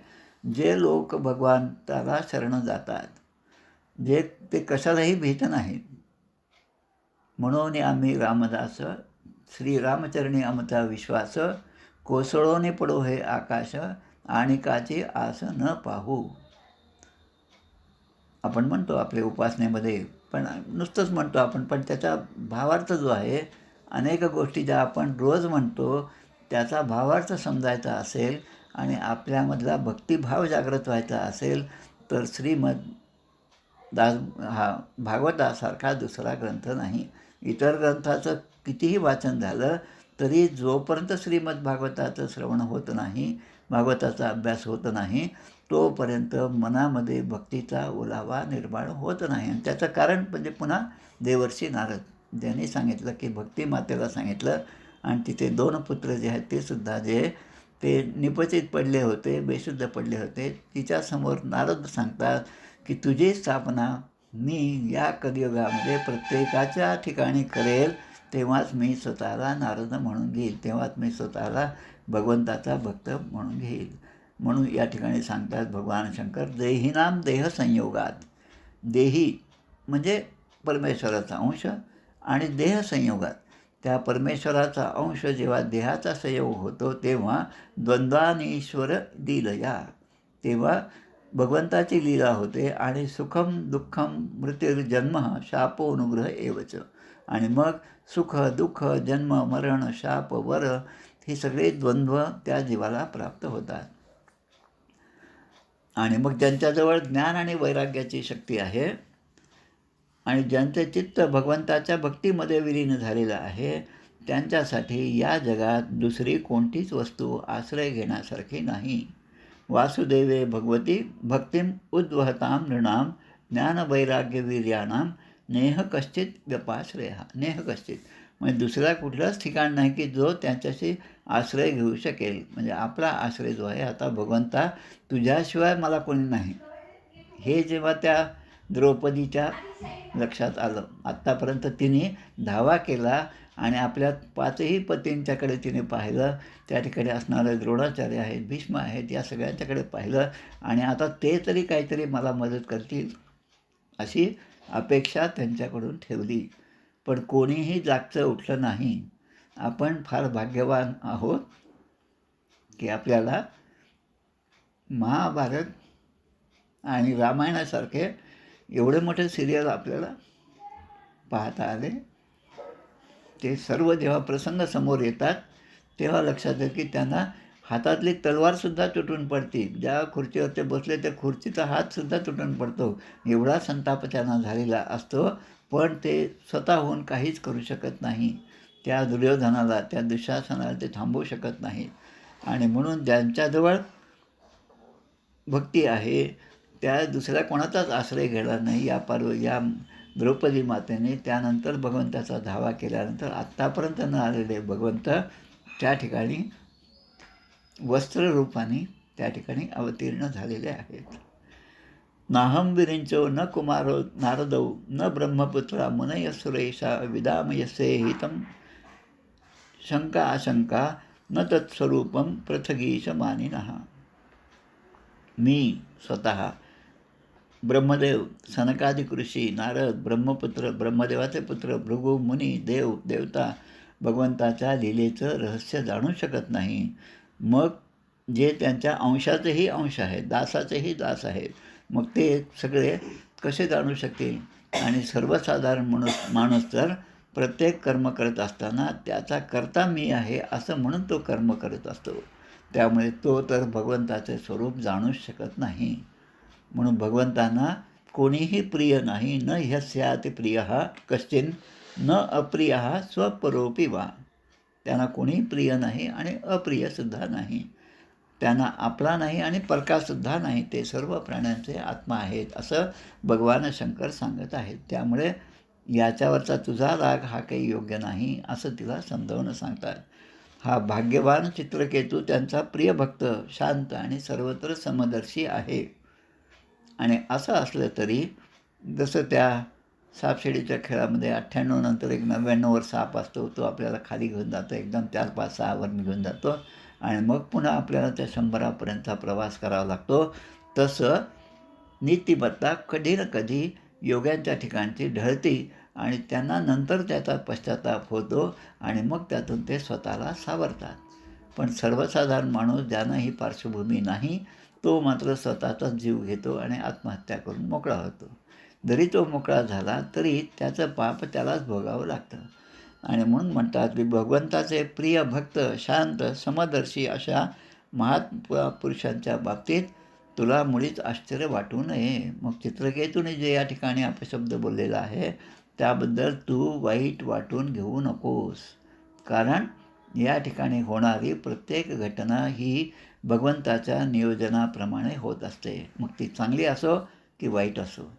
जे लोक भगवंताला शरण जातात जे ते कशालाही भीत नाहीत. म्हणून आम्ही रामदास श्रीरामचरणी आमचा विश्वास कोसळोने पडो हे आकाश आणि काची आस न पाहू. आपण म्हणतो आपल्या उपासनेमध्ये, पण नुसतंच म्हणतो आपण, पण त्याचा भावार्थ जो आहे, अनेक गोष्टी ज्या आपण रोज म्हणतो त्याचा भावार्थ समजायचा असेल आणि आपल्यामधला भक्तिभाव जागृत व्हायचा असेल तर हा भागवतासारखा दुसरा ग्रंथ नाही. इतर ग्रंथाचं कितीही वाचन झालं तरी जोपर्यंत श्रीमद भागवताचं श्रवण होत नाही, भागवताचा अभ्यास होत नाही, तोपर्यंत मनामध्ये भक्तीचा ओलावा निर्माण होत नाही. आणि त्याचं कारण म्हणजे पुन्हा देवर्षी नारद ज्यांनी सांगितलं की भक्ती मातेला सांगितलं. आणि तिथे 2 पुत्र जे आहेत ते सुद्धा जे ते निपचित पडले होते, बेशुद्ध पडले होते, तिच्यासमोर नारद सांगतात की तुझी स्थापना मी या कलियुगामध्ये प्रत्येकाच्या ठिकाणी करेल तेव्हाच मी स्वतःला नारद म्हणून घेईल, तेव्हाच मी स्वतःला भगवंताचा भक्त म्हणून घेईल. म्हणून या ठिकाणी सांगतात भगवान शंकर देहीनाम देह संयोगात. देही म्हणजे परमेश्वराचा अंश आणि देह संयोगात त्या परमेश्वराचा अंश जेव्हा देहाचा संयोग होतो तेव्हा द्वंद्वानीश्वर लीलया, तेव्हा भगवंताची लीला होते. आणि सुखम दुःखम मृत्युर्जन्म शापोनुग्रह एवच. आणि मग सुख दुःख जन्म मरण शाप वर ही सगळे द्वंद्व त्या जीवाला प्राप्त होतात. आणि मग ज्यांच्याजवळ ज्ञान आणि वैराग्याची शक्ती आहे आणि ज्यांचे चित्त भगवंताच्या भक्तीमध्ये विलीन झालेलं आहे त्यांच्यासाठी या जगात दुसरी कोणतीच वस्तू आश्रय घेण्यासारखी नाही. वासुदेवे भगवती भक्तिम उद्वहताम नृणाम ज्ञानवैराग्यवीर्याणां नेह कश्चित व्यपाश्रय. नेह कश्चित म्हणजे दुसरा कुठलाच ठिकाण नाही की जो त्यांच्याशी आश्रय घेऊ शकेल. म्हणजे आपला आश्रय जो आहे, आता भगवंता तुझ्याशिवाय मला कोणी नाही, हे जेव्हा त्या द्रौपदीच्या लक्षात आलं. आत्तापर्यंत तिने धावा केला आणि आपल्या 5ही पतींच्याकडे तिने पाहिलं. त्या ठिकाणी असणारे द्रोणाचार्य आहेत, भीष्म आहेत, या सगळ्यांच्याकडे पाहिलं आणि आता ते तरी काहीतरी मला मदत करतील अशी अपेक्षा त्यांच्याकडून ठेवली. पण कोणीही जागचं उठलं नाही. आपण फार भाग्यवान आहोत की आपल्याला महाभारत आणि रामायणासारखे एवढे मोठे सिरियल आपल्याला पाहता आले. ते सर्व जेव्हा प्रसंग समोर येतात तेव्हा लक्षात येतं की त्यांना हातातली तलवारसुद्धा तुटून पडते. ज्या खुर्चीवर ते बसले त्या खुर्चीचा हातसुद्धा तुटून पडतो. एवढा संताप त्यांना झालेला असतो, पण ते स्वतःहून काहीच करू शकत नाही. त्या दुर्योधनाला, त्या दुःशासनाला ते थांबवू शकत नाही. आणि म्हणून ज्यांच्याजवळ भक्ती आहे त्या दुसऱ्या कोणाचाच आश्रय घेणार नाही. या द्रौपदी मातेने त्यानंतर भगवंताचा धावा केल्यानंतर आत्तापर्यंत न आलेले भगवंत त्या ठिकाणी वस्त्ररूपाने त्या ठिकाणी अवतीर्ण झालेले आहेत. नाहं विरिंचो न कुमारो नारदौ न ब्रह्मपुत्रा मुनय सुरेशा विदामयसे हितं शंका आशंका न तत्स्वरूपं पृथगीश मानिनः. मी स्वतः ब्रह्मदेव, सनकादिक ऋषी, नारद, ब्रह्मपुत्र, ब्रह्मदेवाचे पुत्र, भृगु, मुनी, देव, देवता भगवंताच्या लीलेचं रहस्य जाणू शकत नाही. मग जे त्यांच्या अंशाचेही अंश आहेत, दासाचेही दास आहेत, मग ते सगळे कसे जाणू शकतील? आणि सर्वसाधारण माणूस तर प्रत्येक कर्म करत असताना त्याचा कर्ता मी आहे असं म्हणून तो कर्म करत असतो. त्यामुळे तो तर भगवंताचे स्वरूप जाणूच शकत नाही. म्हणून भगवंतांना कोणीही प्रिय नाही. न ह्यस्याति प्रियः कश्चिन न अप्रियः स्वपरोपी वा. त्यांना कोणीही प्रिय नाही आणि अप्रियसुद्धा नाही. त्यांना आपला नाही आणि परकासुद्धा नाही. ते सर्व प्राण्यांचे आत्मा आहेत असं भगवान शंकर सांगत आहेत. त्यामुळे याच्यावरचा तुझा राग हा काही योग्य नाही असं तिला समजावून सांगतात. हा भाग्यवान चित्रकेतू त्यांचा प्रिय भक्त, शांत आणि सर्वत्र समदर्शी आहे. आणि असं असलं तरी जसं त्या सापशिडीच्या खेळामध्ये 98 नंतर एक 99वर साप असतो, तो आपल्याला खाली घेऊन जातो, एकदम 4-5-6वर घेऊन जातो आणि मग पुन्हा आपल्याला त्या 100पर्यंतचा प्रवास करावा लागतो. तसं नीतिमत्ता कधी ना कधी योग्यांच्या ठिकाणची ढळती आणि त्यांना नंतर त्याचा पश्चाताप होतो आणि मग त्यातून ते स्वतःला सावरतात. पण सर्वसाधारण माणूस ज्यांना ही पार्श्वभूमी नाही, तो मात्र स्वतःचाच जीव घेतो आणि आत्महत्या करून मोकळा होतो. जरी तो मोकळा झाला तरी त्याचं पाप त्यालाच भोगावं लागतं. आणि म्हणून म्हणतात की भगवंताचे प्रिय भक्त, शांत, समदर्शी अशा महापुरुषांच्या बाबतीत तुला मुळीच आश्चर्य वाटू नये. मग चित्रकेतूने जे या ठिकाणी अपशब्द बोललेला आहे त्याबद्दल तू वाईट वाटून घेऊ नकोस. कारण या ठिकाणी होणारी प्रत्येक घटना ही भगवंताच्या नियोजनाप्रमाणे होत असते. मग ती चांगली असो की वाईट असो.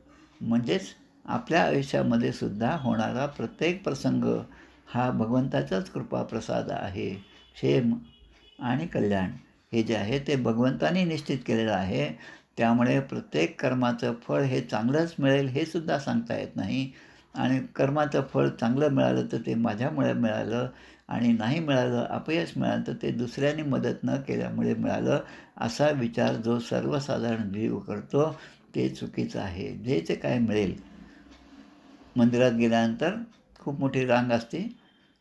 म्हणजेच आपल्या आयुष्यामध्ये सुद्धा होणारा प्रत्येक प्रसंग हा भगवंताचाच कृपाप्रसाद आहे. क्षेम आणि कल्याण हे जे आहे ते भगवंताने निश्चित केलेलं आहे. त्यामुळे प्रत्येक कर्माचं फळ हे चांगलंच मिळेल हे सुद्धा सांगता येत नाही. आणि कर्माचं फळ चांगलं मिळालं तर ते माझ्यामुळे मिळालं आणि नाही मिळालं, अपयश मिळालं तर ते दुसऱ्यांनी मदत न केल्यामुळे मिळालं, असा विचार जो सर्वसाधारण जीव करतो ते चुकीचं आहे. जे काय मिळेल, मंदिरात गेल्यानंतर खूप मोठी रांग असते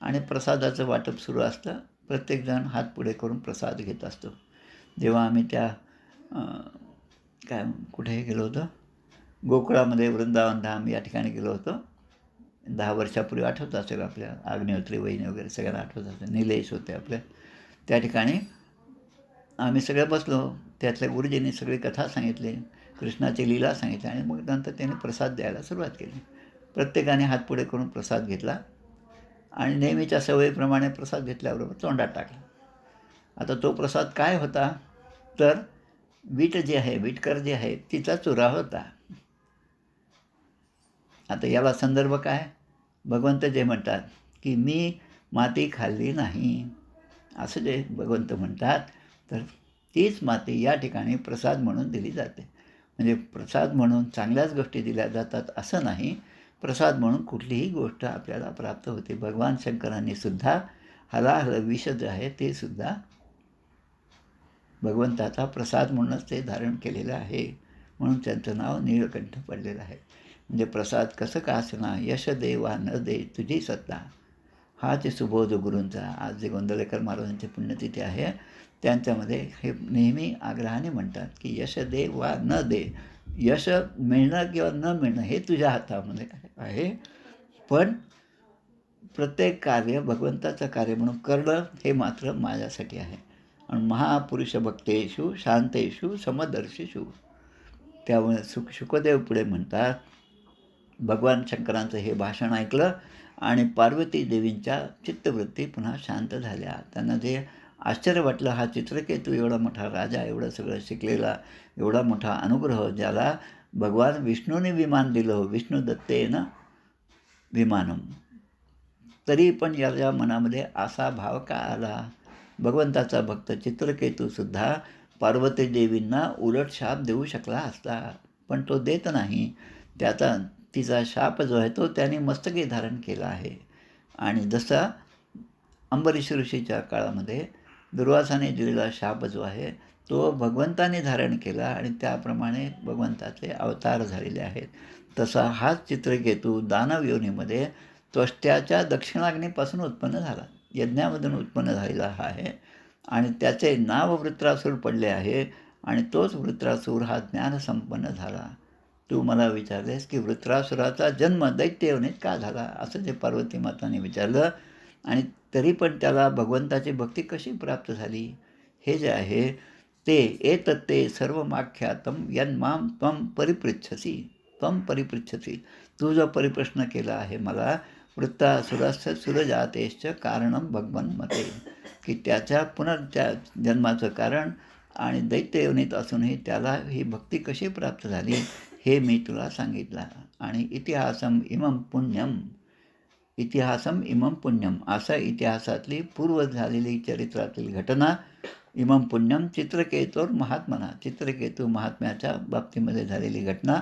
आणि प्रसादाचं वाटप सुरू असतं. प्रत्येकजण हात पुढे करून प्रसाद घेत असतो. जेव्हा आम्ही त्या कुठे गेलो होतो, गोकुळामध्ये वृंदावन धाम या ठिकाणी गेलो होतो 10 वर्षापूर्वी, आठवत असेल आपल्या, अग्निहोत्री वहिनी वगैरे सगळ्यांना आठवत असेल, निलेश होते आपल्या. त्या ठिकाणी आम्ही सगळे बसलो. त्यातल्या गुरुजींनी सगळी कथा सांगितली, कृष्णाची लीला सांगितली आणि मग नंतर त्यांनी प्रसाद द्यायला सुरुवात केली. प्रत्येकाने हात पुढे करून प्रसाद घेतला आणि नेहमीच्या सवयीप्रमाणे प्रसाद घेतल्याबरोबर तोंडात टाकला. आता तो प्रसाद काय होता तर वीट जी आहे, वीटकर जी आहे तिचा चुरा होता. आता याला संदर्भ काय? भगवंत जे म्हणतात की मी माती खाल्ली नाही, असं जे भगवंत म्हणतात, तर तीच माती या ठिकाणी प्रसाद म्हणून दिली जाते. म्हणजे प्रसाद म्हणून चांगल्याच गोष्टी दिल्या जातात असं नाही, प्रसाद म्हणून कुठलीही गोष्ट आपल्याला प्राप्त होते. भगवान शंकरांनी सुद्धा हलाहल विष जे आहे ते सुद्धा भगवंताचा प्रसाद म्हणूनच ते धारण केलेलं आहे, म्हणून त्यांचं नाव नीळकंठ पडलेलं आहे. म्हणजे प्रसाद कसं का असना, यश दे वा न दे तुझी सत्ता, हा जे सुबोध गुरूंचा आज जे गोंदवलेकर महाराजांची पुण्यतिथी आहे, त्यांच्यामध्ये हे नेहमी आग्रहाने म्हणतात की यश दे वा न दे, यश मिळणं किंवा न मिळणं हे तुझ्या हातामध्ये आहे, पण प्रत्येक कार्य भगवंताचं कार्य म्हणून करणं हे मात्र माझ्यासाठी आहे. आणि महापुरुष भक्तेषु शांतेषु समदर्शीषु, त्यामुळे शुकदेव पुढे म्हणतात, भगवान शंकरांचं हे भाषण ऐकलं आणि पार्वती देवींच्या चित्तवृत्ती पुन्हा शांत झाल्या. त्यांना जे आश्चर्य वाटलं, हा चित्रकेतू एवढा मोठा राजा, एवढं सगळं शिकलेला, एवढा मोठा अनुग्रह, ज्याला भगवान विष्णूने विमान दिलं, विष्णू दत्तेन विमानम, तरी पण याच्या मनामध्ये असा भाव का आला? भगवंताचा भक्त चित्रकेतूसुद्धा पार्वती देवींना उलट शाप देऊ शकला असता, पण तो देत नाही. तिचा शाप जो आहे तो त्याने मस्तकी धारण केला आहे. आणि जसा अंबरीश ऋषीच्या काळामध्ये दुर्वासाने दिलेला शाप जो आहे तो भगवंताने धारण केला आणि त्याप्रमाणे भगवंताचे अवतार झालेले आहेत. तसा हाच चित्रकेतू दानव योनीमध्ये त्वष्ट्याच्या दक्षिणाग्नीपासून उत्पन्न झाला, यज्ञामधून उत्पन्न झालेला हा आहे. आणि त्याचे नाव वृत्रासूर पडले आहे आणि तोच वृत्रासूर हा ज्ञानसंपन्न झाला. तू मला विचारलेस की वृत्रासुराचा जन्म दैत्य योनीत का झाला, असं जे पार्वती माताने विचारलं, आणि तरी पण त्याला भगवंताची भक्ती कशी प्राप्त झाली, हे जे आहे ते एतत्ते सर्वमाख्यातम यन्माम त्वं परिपृच्छसी, तू जो परिप्रश्न केला आहे मला, वृत्तासुरस्य सुरजातेश्च कारणम भगवन मते, की त्याच्या पुनर्च्या जन्माचं कारण आणि दैत्ययोनीत असूनही त्याला ही भक्ती कशी प्राप्त झाली हे मी तुला सांगितलं. आणि इतिहासम इमम पुण्यम, असा इतिहासातली पूर्व झालेली चरित्रातील घटना, इमम पुण्यम चित्रकेतोर महात्मना, चित्रकेतू महात्म्याच्या बाबतीमध्ये झालेली घटना,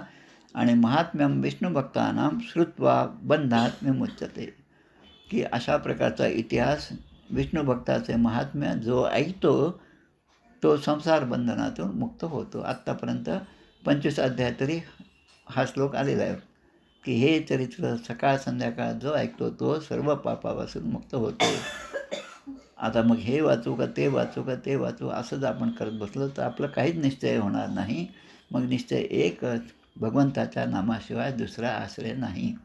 आणि महात्म्यम विष्णुभक्तानां श्रुत्वा बंधात विमुच्यते, की अशा प्रकारचा इतिहास विष्णुभक्ताचे महात्म्य जो ऐकतो तो संसार बंधनातून मुक्त होतो. आत्तापर्यंत 25 अध्याय तरी हा श्लोक आलेला आहे की हे चरित्र सकाळ संध्याकाळ जो ऐकतो तो सर्व पापापासून मुक्त होतो. आता मग हे वाचू का ते वाचू का ते वाचू असं जर आपण करत बसलो तर आपलं काहीच निश्चय होणार नाही. मग निश्चय एकच, भगवंताच्या नामाशिवाय दुसरा आश्रय नाही,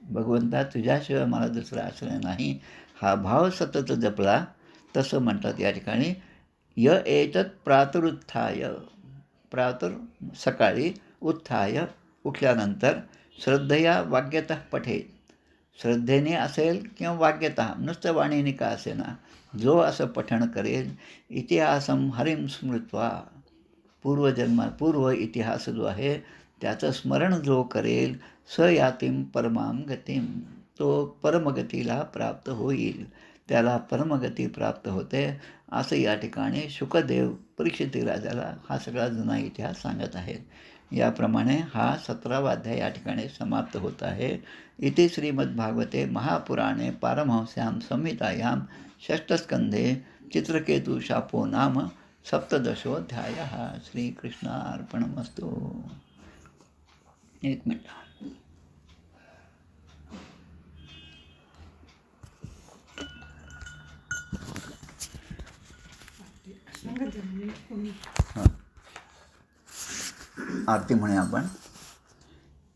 भगवंता तुझ्याशिवाय मला दुसरा आश्रय नाही, हा भाव सतत जपला. तसं म्हणतात या ठिकाणी, य एतत् प्रातरुत्थाय, सकाळी, उत्थाय उठल्यानंतर, श्रद्धया वाग्यतः पठेत, श्रद्धेने असेल किंवा वाग्यतः नुसतं वाणीने का असेना, जो असं पठण करेल, इतिहासम हरिम स्मृत्वा, पूर्व इतिहास जो आहे त्याचं स्मरण जो करेल, स यातीम परमाम गतीम, तो परमगतीला प्राप्त होईल, त्याला परमगती प्राप्त होते. असं या ठिकाणी शुकदेव परीक्षित राजाला हा सगळा जुना इतिहास सांगत आहेत. याप्रमाणे हा 17वा अध्याय या ठिकाणी समाप्त होत आहे. इति श्रीमद्भागवते महापुराणे पारमहंस्यां संहितायां षष्ठस्कंधे चित्रकेतु शापो नाम सप्तदशोऽध्यायः. श्रीकृष्णार्पणमस्तु. एक मिनिट. आरती म्हणे आपण.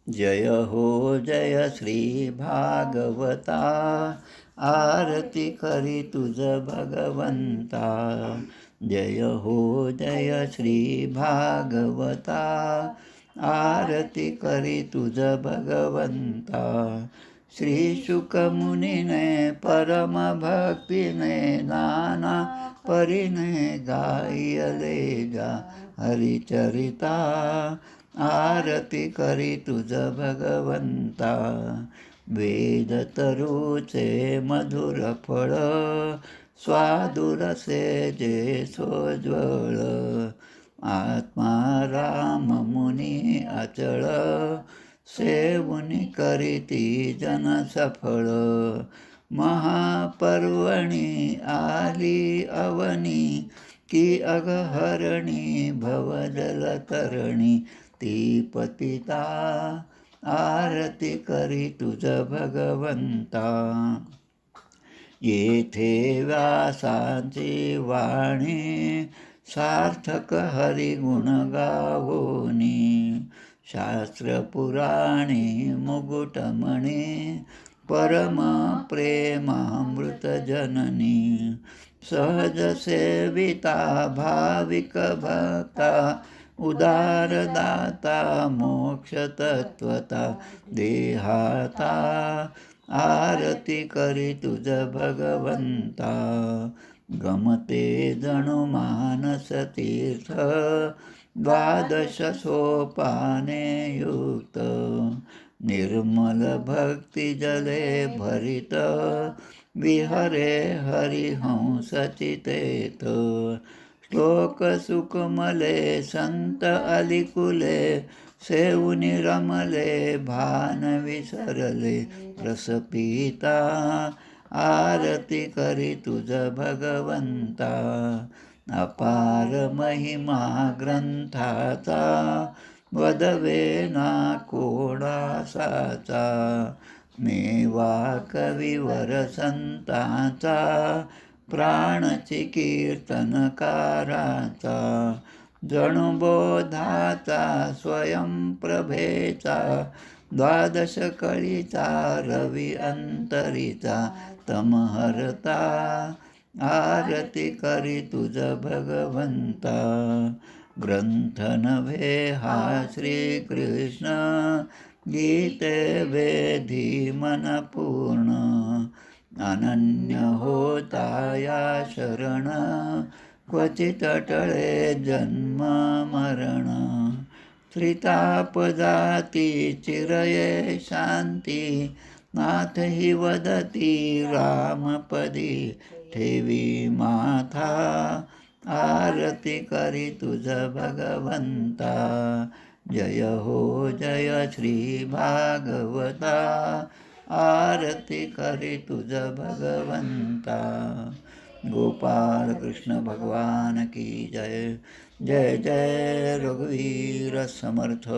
जय हो जय श्री भागवता, आरती करी तुझ भगवंता. जय हो जय श्री भागवता, आरती करी तुझ भगवंता. श्री शुकमुनीने परम भक्तीने नाना परीने गायले जा हरिचरिता. आरती करी तुझ भगवंता. वेद तरुचे मधुर फळ, स्वादुरसे जे सोज्वळ. आत्मा राम मुनी अचळ, सेवुनी करीती जन सफळ. महापर्वणी आली अवनी, की अगहरणी भवजलतरणी. ती पतिता आरती करी तुझ भगवंता. येथे व्यासांची वाणी, सार्थक हरिगुण गावोनी. शास्त्र पुराणी मुकुटमणी, परम प्रेमामृत जननी. सहज सेविता भाविक भक्ता, उदार दाता मोक्ष तत्वता. देहाता आरती करी तुझ भगवंता. गमते जणू मानस तीर्थ, द्वादश सोपाने युक्त. निर्मल भक्ती जले भरित, विहरे हरिहंस चितेत. श्लोक सुकमले संत अलिकुले, सेवुनी रमले भान विसरले. रसपिता आरती करी तुझ भगवंता. अपार महिमा ग्रंथाचा, वदवे ना कोणासाचा. मेवा कविवर संतांचा, प्राणची कीर्तनकाराचा. जणू बोधाचा स्वयंप्रभेचा, द्वादश कळीचा रवी अंतरीचा. तमहरता आरती करी तुझ भगवंता. ग्रंथ नव्हे हा श्रीकृष्ण, गीते वेधी मन पूर्ण. अनन्य होता या शरण, क्वचित टळे जन्म मरण. त्रिताप जाती चिरये शांती, नाथ ही वदती रामपदी. ठेवी माथा आरती करी तुझ भगवंता. जय हो जय श्री भागवता, आरती करी तुझ भगवंता. गोपाल कृष्ण भगवान की जय. जय जय रघुवीर समर्थ.